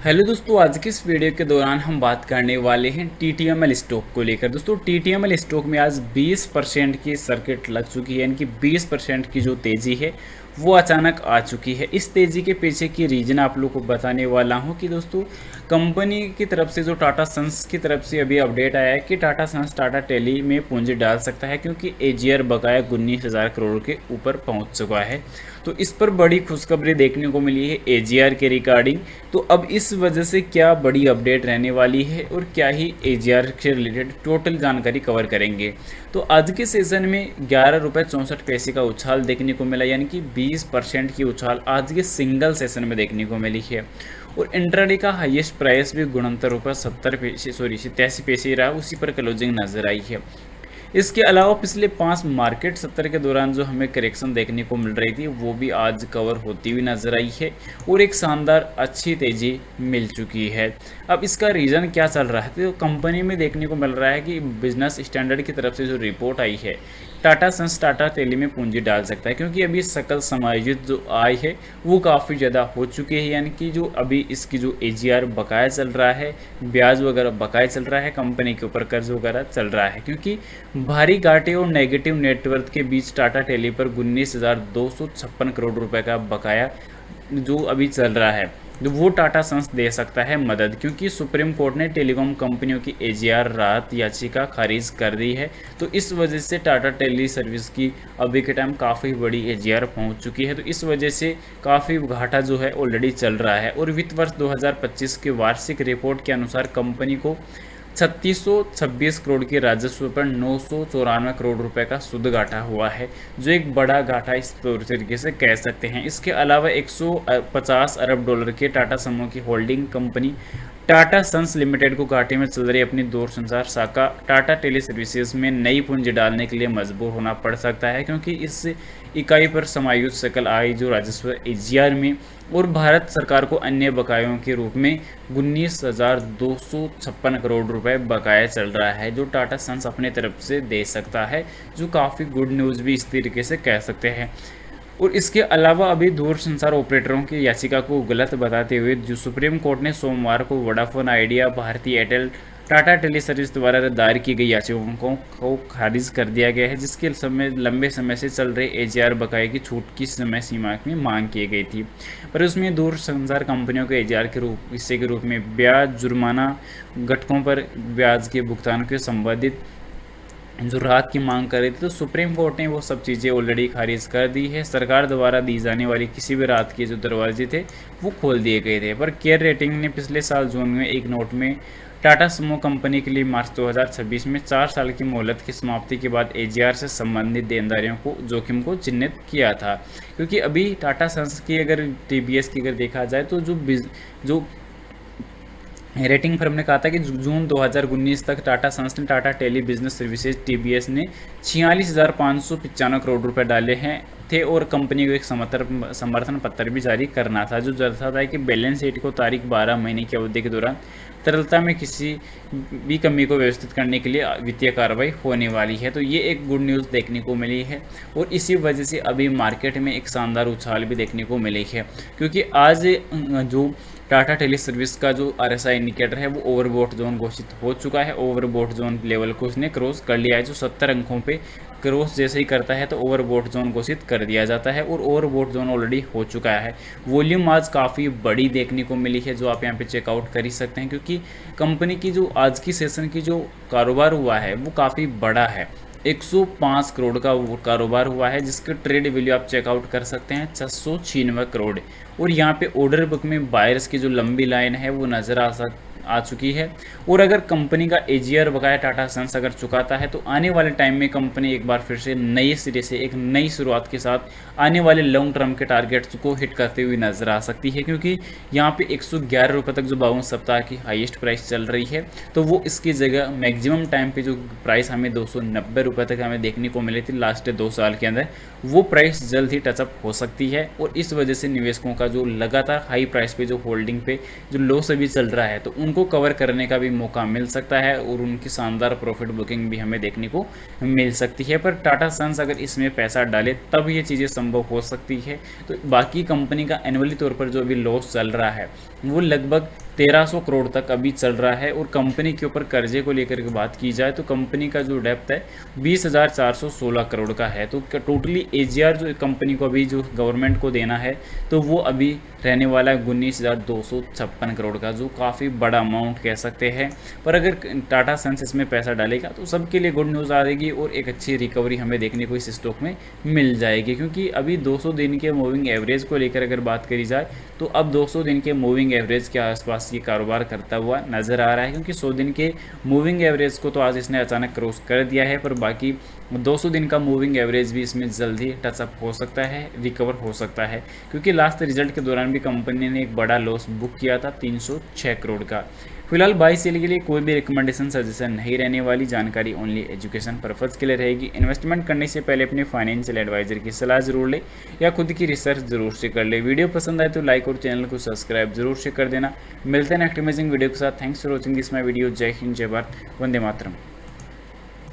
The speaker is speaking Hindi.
हेलो दोस्तों, आज की इस वीडियो के दौरान हम बात करने वाले हैं टीटीएमएल स्टॉक को लेकर। दोस्तों टीटीएमएल स्टॉक में आज 20% की सर्किट लग चुकी है, यानी कि 20% की जो तेज़ी है वो अचानक आ चुकी है। इस तेज़ी के पीछे की रीज़न आप लोग को बताने वाला हूं कि दोस्तों कंपनी की तरफ से जो टाटा सन्स की तरफ से अभी अपडेट आया है कि टाटा सन्स टाटा टेली में पूंजी डाल सकता है, क्योंकि एजीआर बकाया 19,000 करोड़ के ऊपर पहुंच चुका है। तो इस पर बड़ी खुशखबरी देखने को मिली है एजीआर के रिगार्डिंग। तो अब इस वजह से क्या बड़ी अपडेट रहने वाली है और क्या ही एजीआर से रिलेटेड टोटल जानकारी कवर करेंगे। तो आज के सेशन में 11 रुपये 64 पैसे का उछाल देखने को मिला, यानी कि 20% की उछाल आज के सिंगल सेशन में देखने को मिली है। और इंट्राडे का हाईएस्ट प्राइस भी ₹69.87 रहा, उसी पर क्लोजिंग नजर आई है। इसके अलावा पिछले 5 मार्केट सत्र के दौरान जो हमें करेक्शन देखने को मिल रही थी वो भी आज कवर होती हुई नजर आई है और एक शानदार अच्छी तेजी मिल चुकी है। अब इसका रीज़न क्या चल रहा है, तो कंपनी में देखने को मिल रहा है कि बिजनेस स्टैंडर्ड की तरफ से जो रिपोर्ट आई है टाटा सन्स टाटा टेली में पूंजी डाल सकता है, क्योंकि अभी सकल समायोजित जो आय है वो काफ़ी ज़्यादा हो चुकी है, यानी कि जो अभी इसकी जो एजीआर बकाया चल रहा है, ब्याज वगैरह बकाया चल रहा है, कंपनी के ऊपर कर्ज वगैरह चल रहा है, क्योंकि भारी घाटे और नेगेटिव नेटवर्थ के बीच टाटा टेली पर 19,256 करोड़ रुपए का बकाया जो अभी चल रहा है, तो वो टाटा सन्स दे सकता है मदद, क्योंकि सुप्रीम कोर्ट ने टेलीकॉम कंपनियों की एजीआर राहत याचिका खारिज कर दी है। तो इस वजह से टाटा टेली सर्विस की अभी के टाइम काफ़ी बड़ी एजीआर पहुंच चुकी है। तो इस वजह से काफ़ी घाटा जो है ऑलरेडी चल रहा है। और वित्त वर्ष 2025 के वार्षिक रिपोर्ट के अनुसार कंपनी को 3626 करोड़ के राजस्व पर 994 करोड़ रुपए का शुद्ध घाटा हुआ है, जो एक बड़ा घाटा इस तरीके से कह सकते हैं। इसके अलावा 150 अरब डॉलर के टाटा समूह की holding company Tata Sons limited को घाटे में चल रही अपनी दूरसंचार शाखा टाटा टेली सर्विसेज में नई पूंजी डालने के लिए मजबूर होना पड़ सकता है, क्योंकि इस इकाई पर समायोजित सकल आय जो राजस्व एजीआर में और भारत सरकार को अन्य बकायों के रूप में 19,256 करोड़ रुपए बकाया चल रहा है, जो टाटा सन्स अपने तरफ से दे सकता है, जो काफ़ी गुड न्यूज़ भी इस तरीके से कह सकते हैं। और इसके अलावा अभी दूरसंचार ऑपरेटरों की याचिका को गलत बताते हुए जो सुप्रीम कोर्ट ने सोमवार को Vodafone Idea, Bharti Airtel, Tata tele service द्वारा दायर की गई याचिकाओं को खारिज कर दिया गया है, जिसके लंबे समय से चल रहे एजीआर बकाये की छूट की समय सीमा में मांग की गई थी। पर उसमें दूरसंचार कंपनियों के एजीआर के हिस्से के रूप में ब्याज, जुर्माना, घटकों पर ब्याज के भुगतान के संबंधित जो राहत की मांग कर रही थी, तो सुप्रीम कोर्ट ने वो सब चीज़ें ऑलरेडी खारिज कर दी है। सरकार द्वारा दी जाने वाली किसी भी राहत के जो दरवाजे थे वो खोल दिए गए थे। पर केयर रेटिंग ने पिछले साल जून में एक नोट में टाटा समूह कंपनी के लिए मार्च 2026 में 4 साल की मोहलत की समाप्ति के बाद एजीआर से संबंधित देनदारियों को जोखिम को चिन्हित किया था, क्योंकि अभी टाटा सन्स की अगर टीबीएस की अगर देखा जाए तो जो रेटिंग फर्म ने कहा था कि जून 2019 तक टाटा सन्स ने Tata tele business services TBS ने 46,595 करोड़ रुपए डाले हैं थे, और कंपनी को एक समर्थन पत्र भी जारी करना था, जो दर्शाता है कि बैलेंस शीट को तारीख 12 महीने की अवधि के दौरान तरलता में किसी भी कमी को व्यवस्थित करने के लिए वित्तीय कार्रवाई होने वाली है। तो ये एक गुड न्यूज़ देखने को मिली है, और इसी वजह से अभी मार्केट में एक शानदार उछाल भी देखने को मिली है, क्योंकि आज जो टाटा टेली सर्विस का जो आरएसआई इंडिकेटर है वो ओवरबॉट जोन घोषित हो चुका है। ओवरबॉट जोन लेवल को उसने क्रॉस कर लिया है, जो 70 अंकों पे क्रॉस जैसे ही करता है तो ओवरबॉट जोन घोषित कर दिया जाता है, और ओवरबॉट जोन ऑलरेडी हो चुका है। वॉल्यूम आज काफ़ी बड़ी देखने को मिली है, जो आप यहाँ पे चेकआउट कर ही सकते हैं, क्योंकि कंपनी की जो आज की सेशन की जो कारोबार हुआ है वो काफ़ी बड़ा है। 105 करोड़ का वो कारोबार हुआ है, जिसके ट्रेड वैल्यू आप चेकआउट कर सकते हैं 696 करोड़। और यहाँ पे ऑर्डर बुक में बायर्स की जो लंबी लाइन है वो नज़र आ चुकी है। और अगर कंपनी का एजीआर बकाया टाटा सन्स अगर चुकाता है तो आने वाले टाइम में कंपनी एक बार फिर से नए सिरे से एक नई शुरुआत के साथ आने वाले लॉन्ग टर्म के टारगेट्स को हिट करते हुए नजर आ सकती है, क्योंकि यहाँ पे 111 रुपये तक जो 52 सप्ताह की हाईएस्ट प्राइस चल रही है, तो वो इसकी जगह मैक्सिमम टाइम पे जो प्राइस हमें 290 रुपये तक हमें देखने को मिली थी लास्ट 2 साल के अंदर, वो प्राइस जल्द ही टचअप हो सकती है। और इस वजह से निवेशकों का जो लगातार हाई प्राइस पे जो होल्डिंग पे जो लॉस अभी चल रहा है, तो उनको कवर करने का भी मौका मिल सकता है, और उनकी शानदार प्रॉफिट बुकिंग भी हमें देखने को मिल सकती है। पर टाटा सन्स अगर इसमें पैसा डाले तब ये चीज़ें संभव हो सकती है। तो बाकी कंपनी का एनुअली तौर पर जो अभी लॉस चल रहा है वो लगभग 1300 करोड़ तक अभी चल रहा है। और कंपनी के ऊपर कर्जे को लेकर के बात की जाए तो कंपनी का जो डेप्थ है 20,416 करोड़ का है। तो टोटली एजीआर जो कंपनी को अभी जो गवर्नमेंट को देना है तो वो अभी रहने वाला है 19,256 करोड़ का, जो काफ़ी बड़ा अमाउंट कह सकते हैं। पर अगर टाटा सन्स इसमें पैसा डालेगा तो सबके लिए गुड न्यूज़ आ जाएगी और एक अच्छी रिकवरी हमें देखने को इस स्टॉक में मिल जाएगी। क्योंकि अभी 200 दिन के मूविंग एवरेज को लेकर अगर बात करी जाए तो अब 200 दिन के मूविंग एवरेज के आसपास ये कारोबार करता हुआ नज़र आ रहा है। क्योंकि 100 दिन के मूविंग एवरेज को तो आज इसने अचानक क्रॉस कर दिया है, पर बाकी 200 दिन का मूविंग एवरेज भी इसमें जल्दी टचअप हो सकता है, रिकवर हो सकता है। क्योंकि लास्ट रिजल्ट के दौरान भी कंपनी ने एक बड़ा लॉस बुक किया था 306 करोड़ का। फिलहाल बाई सेल के लिए कोई भी रिकमेंडेशन सजेशन नहीं रहने वाली, जानकारी ओनली एजुकेशन पर्पज़ के लिए रहेगी। इन्वेस्टमेंट करने से पहले अपने फाइनेंशियल एडवाइजर की सलाह जरूर ले या खुद की रिसर्च जरूर से कर ले। वीडियो पसंद आए तो लाइक और चैनल को सब्सक्राइब जरूर से कर देना। मिलते हैं नेक्स्ट अमेजिंग वीडियो के साथ। Thanks for watching this my video. जय हिंद, जय भारत, वंदे मातरम।